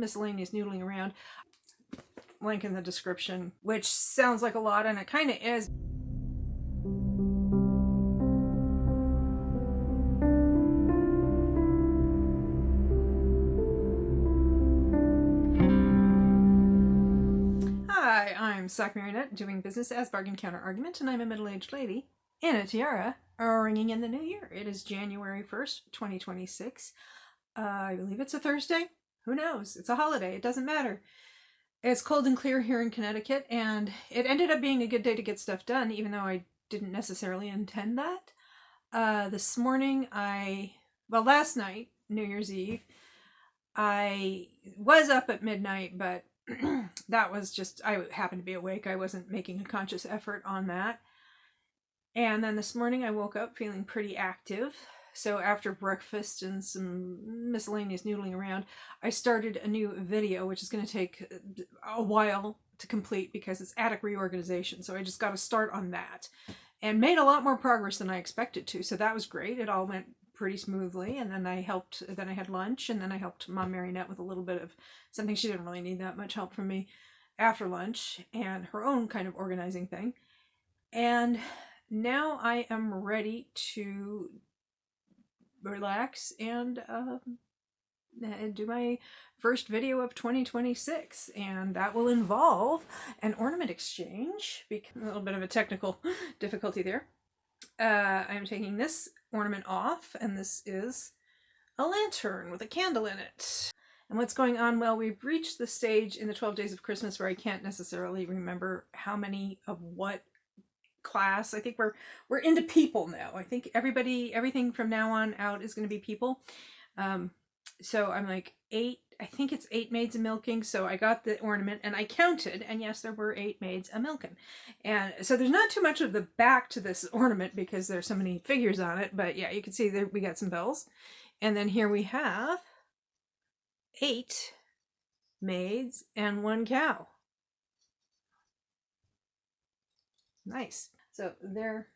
miscellaneous noodling around. Link in the description, which sounds like a lot, and it kind of is. Hi, I'm Sock Marionette, doing business as Bargain Counter Argument, and I'm a middle-aged lady in a tiara, ringing in the new year. It is January 1st, 2026. I believe it's a Thursday. Who knows? It's a holiday. It doesn't matter. It's cold and clear here in Connecticut, and it ended up being a good day to get stuff done, even though I didn't necessarily intend that. This morning, last night, New Year's Eve, I was up at midnight, but that was just, I happened to be awake. I wasn't making a conscious effort on that. And then this morning I woke up feeling pretty active. So after breakfast and some miscellaneous noodling around, I started a new video, which is going to take a while to complete because it's attic reorganization. So I just got to start on that and made a lot more progress than I expected to. So that was great. It all went pretty smoothly. And then I had lunch, and then I helped Mom Marionette with a little bit of something. She didn't really need that much help from me after lunch, and her own kind of organizing thing. And now I am ready to relax and do my first video of 2026, and that will involve an ornament exchange. A little bit of a technical difficulty there. I'm taking this ornament off, and this is a lantern with a candle in it. And what's going on? Well, we've reached the stage in the 12 Days of Christmas where I can't necessarily remember how many of what class. I think we're into people now. I think everything from now on out is going to be people. So I'm like 8, I think it's 8 maids a milking. So I got the ornament and I counted, and yes, there were 8 maids a milking. And so there's not too much of the back to this ornament because there's so many figures on it, but yeah, you can see there we got some bells. And then here we have 8 maids and 1 cow. Nice. So they're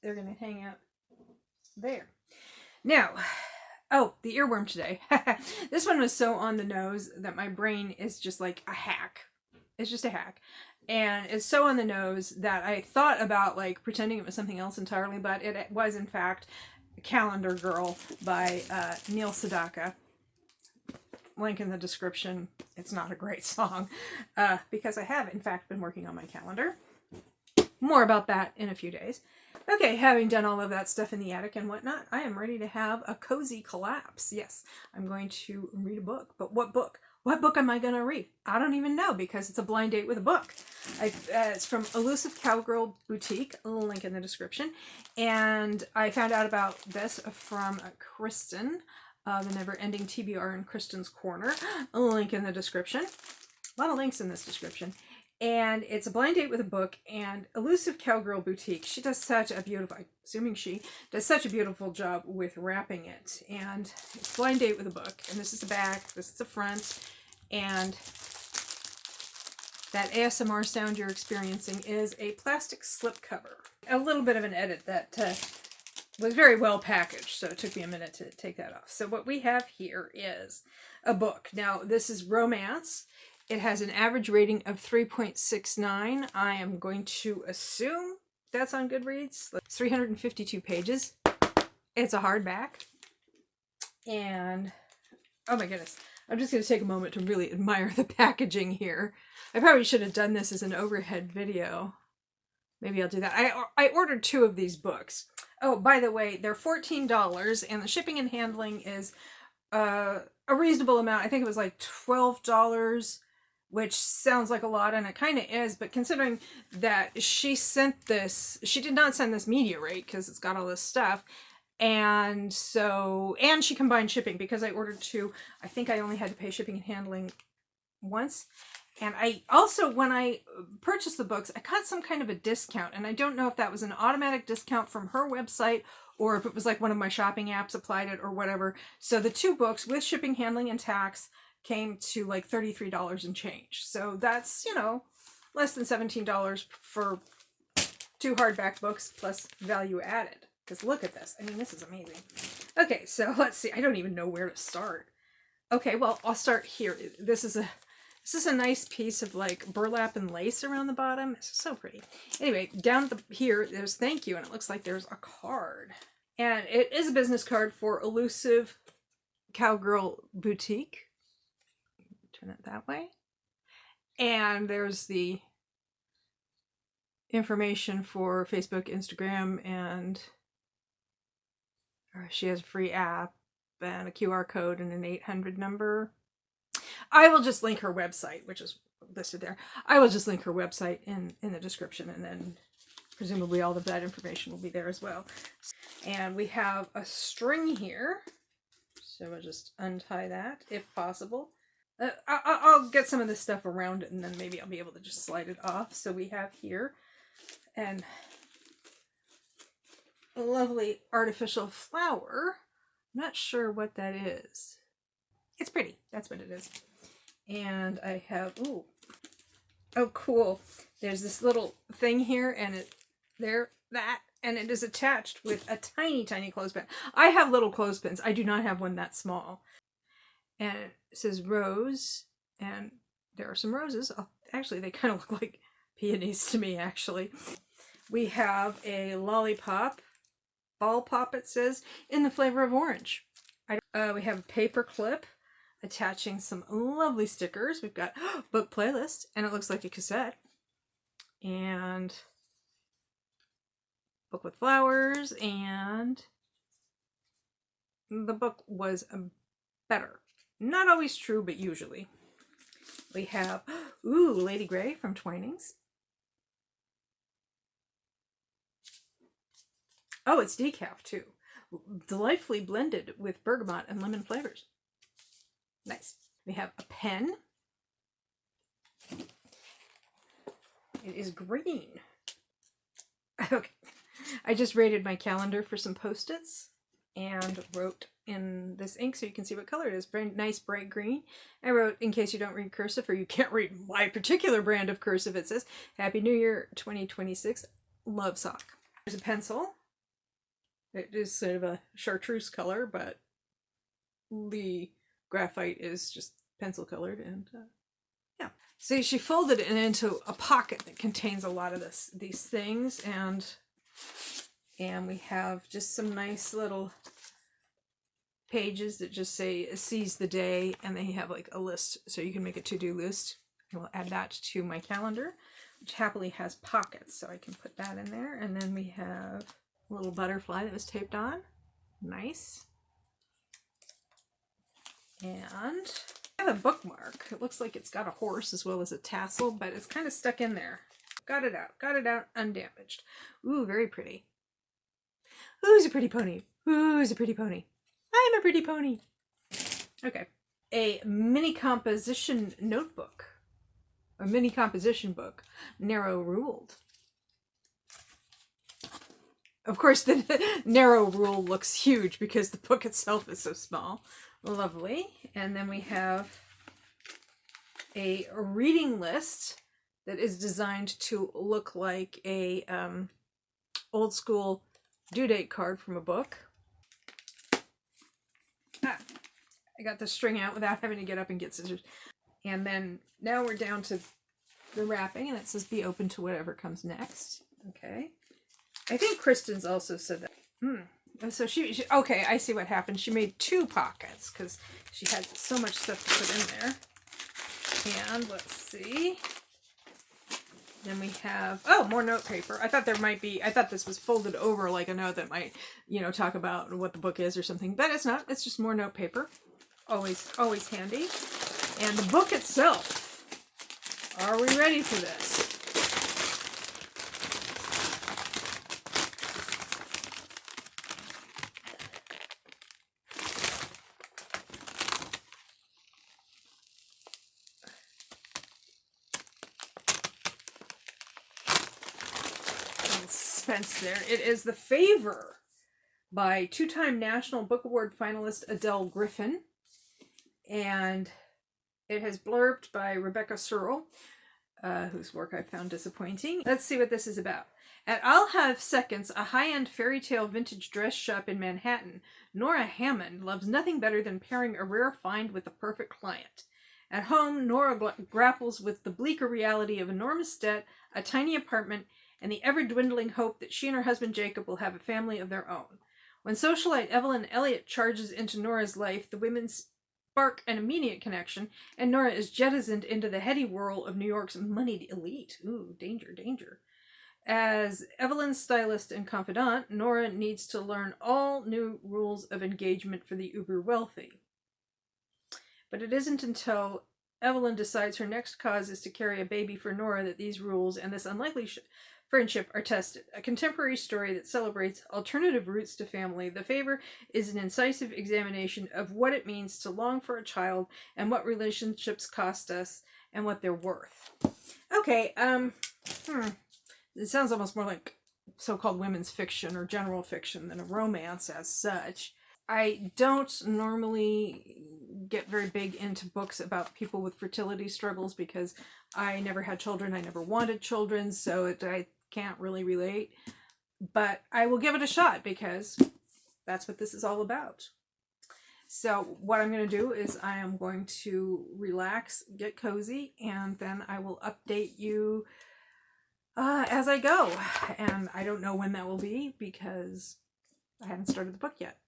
going to hang out there. Now, the earworm today. This one was so on the nose that my brain is just like a hack. It's just a hack. And it's so on the nose that I thought about like pretending it was something else entirely, but it was in fact Calendar Girl by Neil Sedaka. Link in the description. It's not a great song because I have in fact been working on my calendar. More about that in a few days. Okay, having done all of that stuff in the attic and whatnot, I am ready to have a cozy collapse. Yes, I'm going to read a book. But what book? What book am I going to read? I don't even know because it's a blind date with a book. It's from Elusive Cowgirl Boutique, link in the description. And I found out about this from Kristin, the never-ending TBR in Kristin's Corner, link in the description. A lot of links in this description. And it's a blind date with a book, and Elusive Cowgirl Boutique, she does such a beautiful, assuming she does such a beautiful job with wrapping it. And it's a blind date with a book, and this is the back, this is the front, and that ASMR sound you're experiencing is a plastic slip cover. A little bit of an edit that was very well packaged, so it took me a minute to take that off. So what we have here is a book. Now, this is romance. It has an average rating of 3.69. I am going to assume that's on Goodreads. It's 352 pages. It's a hardback. And, oh my goodness. I'm just going to take a moment to really admire the packaging here. I probably should have done this as an overhead video. Maybe I'll do that. I ordered 2 of these books. Oh, by the way, they're $14, and the shipping and handling is a reasonable amount. I think it was like $12. Which sounds like a lot, and it kind of is, but considering that she sent this, she did not send this media rate because it's got all this stuff, and she combined shipping because I ordered 2. I think I only had to pay shipping and handling once. And I also, when I purchased the books, I got some kind of a discount, and I don't know if that was an automatic discount from her website or if it was like one of my shopping apps applied it or whatever. So the 2 books with shipping, handling, and tax came to like $33 and change. So that's, less than $17 for 2 hardback books plus value added. Because look at this. I mean, this is amazing. Okay, so let's see. I don't even know where to start. Okay, well, I'll start here. This is a nice piece of like burlap and lace around the bottom. It's so pretty. Anyway, down here, there's thank you, and it looks like there's a card. And it is a business card for Elusive Cowgirl Boutique. Turn it that way. And there's the information for Facebook, Instagram, and she has a free app and a QR code and an 800 number. I will just link her website, which is listed there. I will just link her website in the description, and then presumably all of that information will be there as well. And we have a string here, so I'll just untie that if possible. I'll get some of this stuff around it, and then maybe I'll be able to just slide it off. So we have here and a lovely artificial flower. I'm not sure what that is. It's pretty. That's what it is. And I have, ooh, oh cool. There's this little thing here, and and it is attached with a tiny, tiny clothespin. I have little clothespins. I do not have one that small. And it says rose, and there are some roses. Oh, actually, they kind of look like peonies to me, actually. We have a lollipop, ball pop, it says, in the flavor of orange. We have a paper clip attaching some lovely stickers. We've got book playlist, and it looks like a cassette. And book with flowers, and the book was better. Not always true, but usually. We have, ooh, Lady Grey from Twinings. Oh, it's decaf too. Delightfully blended with bergamot and lemon flavors. Nice. We have a pen. It is green. Okay. I just rated my calendar for some Post-its and wrote in this ink so you can see what color it is. Very nice bright green. I wrote, in case you don't read cursive or you can't read my particular brand of cursive, it says, Happy New Year 2026, love sock. There's a pencil. It is sort of a chartreuse color, but the graphite is just pencil colored, and yeah. See, she folded it into a pocket that contains a lot of these things, and we have just some nice little pages that just say seize the day, and they have like a list, so you can make a to-do list. And we'll add that to my calendar, which happily has pockets, so I can put that in there. And then we have a little butterfly that was taped on. Nice. And I have a bookmark. It looks like it's got a horse as well as a tassel, but it's kind of stuck in there. Got it out undamaged. Ooh, very pretty. Who's a pretty pony? Who's a pretty pony? I'm a pretty pony. Okay. A mini composition notebook. A mini composition book. Narrow ruled. Of course, the narrow rule looks huge because the book itself is so small. Lovely. And then we have a reading list that is designed to look like a old school due date card from a book. I got the string out without having to get up and get scissors. And then now we're down to the wrapping, and it says be open to whatever comes next. Okay. I think Kristin's also said that. So she okay, I see what happened. She made two pockets because she had so much stuff to put in there. And let's see. Then we have, more note paper. I thought this was folded over like a note that might, talk about what the book is or something. But it's not. It's just more note paper. Always handy. And the book itself. Are we ready for this? Suspense there. It is The Favor by two-time National Book Award finalist Adele Griffin. And it has blurbed by Rebecca Searle, whose work I found disappointing. Let's see what this is about. At I'll Have Seconds, a high-end fairy tale vintage dress shop in Manhattan, Nora Hammond loves nothing better than pairing a rare find with the perfect client. At home, Nora grapples with the bleaker reality of enormous debt, a tiny apartment, and the ever-dwindling hope that she and her husband Jacob will have a family of their own. When socialite Evelyn Elliot charges into Nora's life, the women spark an immediate connection, and Nora is jettisoned into the heady whirl of New York's moneyed elite. Ooh, danger, danger. As Evelyn's stylist and confidant, Nora needs to learn all new rules of engagement for the uber wealthy. But it isn't until Evelyn decides her next cause is to carry a baby for Nora that these rules and this unlikely friendship are tested. A contemporary story that celebrates alternative routes to family. The Favor is an incisive examination of what it means to long for a child and what relationships cost us and what they're worth. Okay, it sounds almost more like so-called women's fiction or general fiction than a romance as such. I don't normally get very big into books about people with fertility struggles because I never had children, I never wanted children, so I can't really relate. But I will give it a shot because that's what this is all about. So what I'm going to do is I am going to relax, get cozy, and then I will update you as I go. And I don't know when that will be because I haven't started the book yet.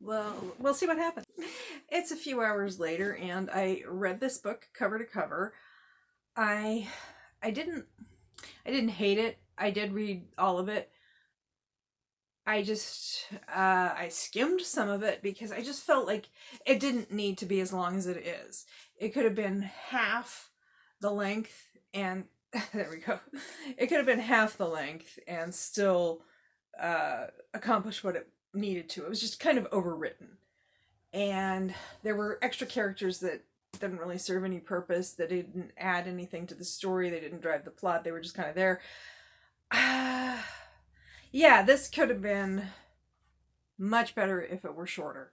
Well, we'll see what happens. It's a few hours later and I read this book cover to cover. I didn't hate it. I did read all of it. I skimmed some of it because I just felt like it didn't need to be as long as it is. It could have been half the length and there we go. It could have been half the length and still accomplish what it needed to. It was just kind of overwritten. And there were extra characters that didn't really serve any purpose, that didn't add anything to the story, they didn't drive the plot, they were just kind of there. Yeah, this could have been much better if it were shorter.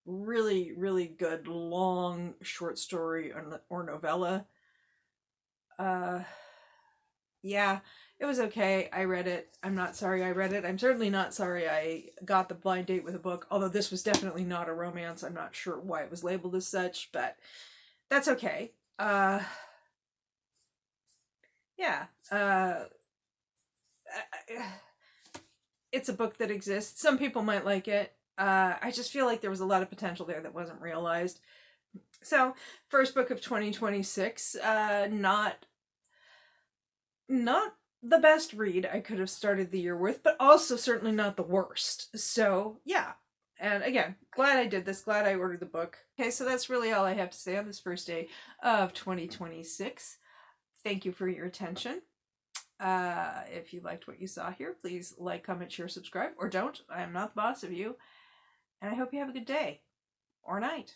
Really, really good long short story or novella. Yeah, it was okay. I read it. I'm not sorry I read it. I'm certainly not sorry I got the blind date with a book, although this was definitely not a romance. I'm not sure why it was labeled as such, but that's okay. Yeah. It's a book that exists. Some people might like it. I just feel like there was a lot of potential there that wasn't realized. So, first book of 2026. Not the best read I could have started the year with, but also certainly not the worst. So, yeah. And again, glad I did this. Glad I ordered the book. Okay, so that's really all I have to say on this first day of 2026. Thank you for your attention. If you liked what you saw here, please like, comment, share, subscribe, or don't. I am not the boss of you. And I hope you have a good day or night.